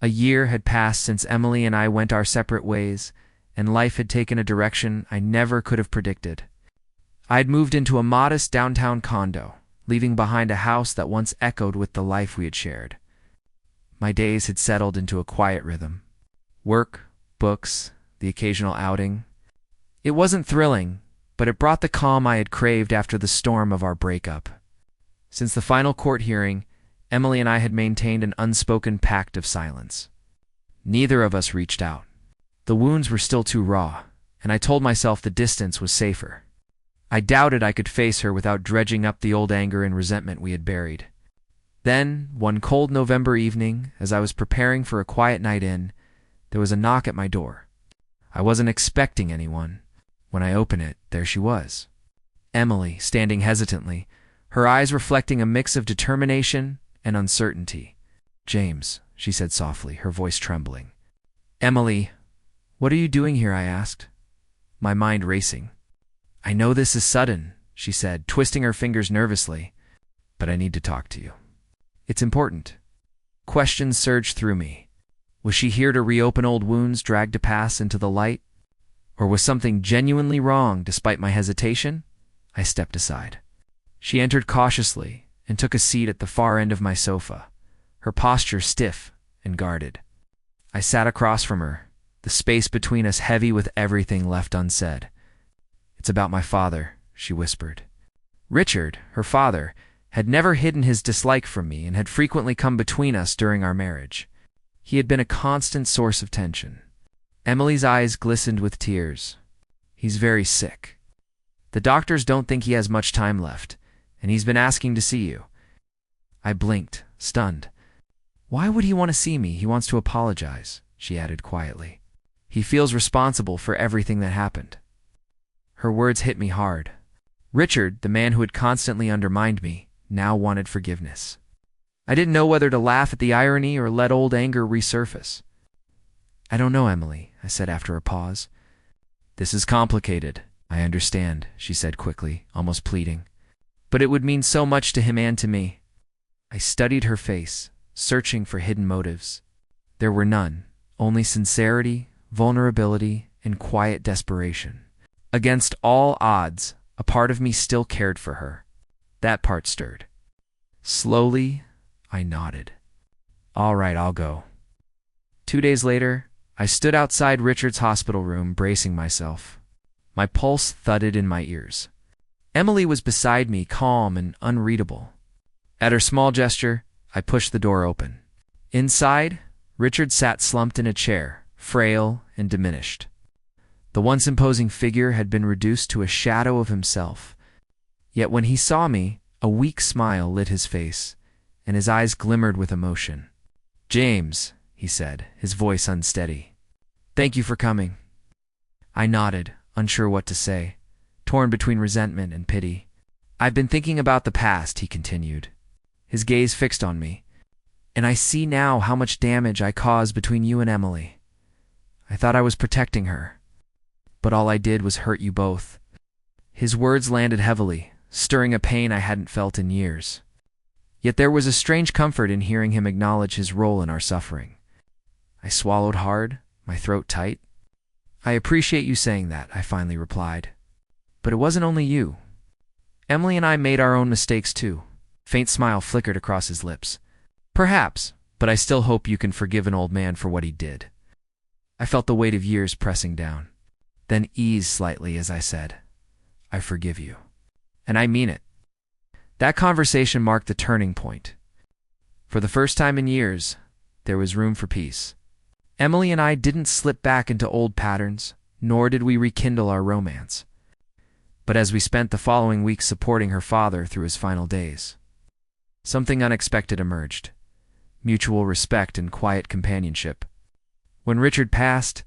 A year had passed since Emily and I went our separate ways, and life had taken a direction I never could have predicted. I had moved into a modest downtown condo, leaving behind a house that once echoed with the life we had shared. My days had settled into a quiet rhythm. Work, books, the occasional outing. It wasn't thrilling, but it brought the calm I had craved after the storm of our breakup. Since the final court hearing, Emily and I had maintained an unspoken pact of silence. Neither of us reached out. The wounds were still too raw, and I told myself the distance was safer. I doubted I could face her without dredging up the old anger and resentment we had buried. Then, one cold November evening, as I was preparing for a quiet night in, there was a knock at my door. I wasn't expecting anyone. When I opened it, there she was. Emily, standing hesitantly, her eyes reflecting a mix of determination and uncertainty. "James," she said softly, her voice trembling. "Emily, what are you doing here?" I asked, my mind racing. "I know this is sudden," she said, twisting her fingers nervously, "but I need to talk to you. It's important." Questions surged through me. Was she here to reopen old wounds dragged to pass into the light? Or was something genuinely wrong despite my hesitation? I stepped aside. She entered cautiously and took a seat at the far end of my sofa, her posture stiff and guarded. I sat across from her, the space between us heavy with everything left unsaid. "It's about my father," she whispered. Richard, her father, had never hidden his dislike from me and had frequently come between us during our marriage. He had been a constant source of tension. Emily's eyes glistened with tears. "He's very sick. The doctors don't think he has much time left, and he's been asking to see you." I blinked, stunned. "Why would he want to see me? He wants to apologize," she added quietly. "He feels responsible for everything that happened." Her words hit me hard. Richard, the man who had constantly undermined me, now wanted forgiveness. I didn't know whether to laugh at the irony or let old anger resurface. "I don't know, Emily," I said after a pause. "This is complicated, I understand," she said quickly, almost pleading. "But it would mean so much to him and to me." I studied her face, searching for hidden motives. There were none, only sincerity, vulnerability, and quiet desperation. Against all odds, a part of me still cared for her. That part stirred. Slowly, I nodded. "All right, I'll go." 2 days later, I stood outside Richard's hospital room, bracing myself. My pulse thudded in my ears. Emily was beside me, calm and unreadable. At her small gesture, I pushed the door open. Inside, Richard sat slumped in a chair, frail and diminished. The once imposing figure had been reduced to a shadow of himself. Yet when he saw me, a weak smile lit his face, and his eyes glimmered with emotion. "James," he said, his voice unsteady. "Thank you for coming." I nodded, unsure what to say, torn between resentment and pity. "I've been thinking about the past," he continued, his gaze fixed on me, "and I see now how much damage I caused between you and Emily. I thought I was protecting her, but all I did was hurt you both." His words landed heavily, stirring a pain I hadn't felt in years. Yet there was a strange comfort in hearing him acknowledge his role in our suffering. I swallowed hard, my throat tight. "I appreciate you saying that," I finally replied. "But it wasn't only you. Emily and I made our own mistakes too." Faint smile flickered across his lips. "Perhaps, but I still hope you can forgive an old man for what he did." I felt the weight of years pressing down, then eased slightly as I said, "I forgive you. And I mean it." That conversation marked the turning point. For the first time in years, there was room for peace. Emily and I didn't slip back into old patterns, nor did we rekindle our romance. But as we spent the following weeks supporting her father through his final days, something unexpected emerged: mutual respect and quiet companionship. When Richard passed,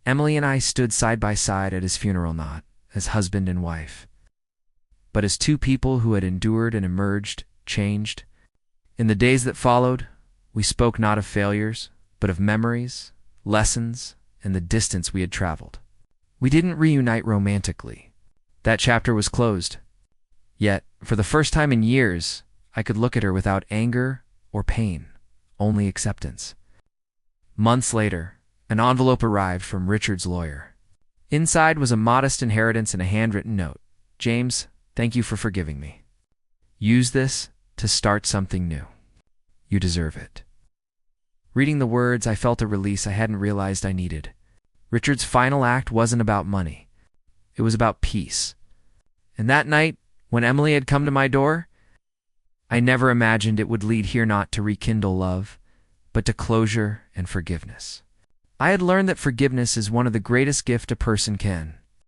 Emily and I stood side by side at his funeral, not as husband and wife, but as two people who had endured and emerged, changed. In the days that followed, we spoke not of failures, but of memories, lessons, and the distance we had traveled. We didn't reunite romantically. That chapter was closed. Yet, for the first time in years, I could look at her without anger or pain, only acceptance. Months later, an envelope arrived from Richard's lawyer. Inside was a modest inheritance and a handwritten note. "James, thank you for forgiving me. Use this to start something new. You deserve it." Reading the words, I felt a release I hadn't realized I needed. Richard's final act wasn't about money. It was about peace. And that night, when Emily had come to my door, I never imagined it would lead here not to rekindle love, but to closure and forgiveness. I had learned that forgiveness is one of the greatest gifts a person can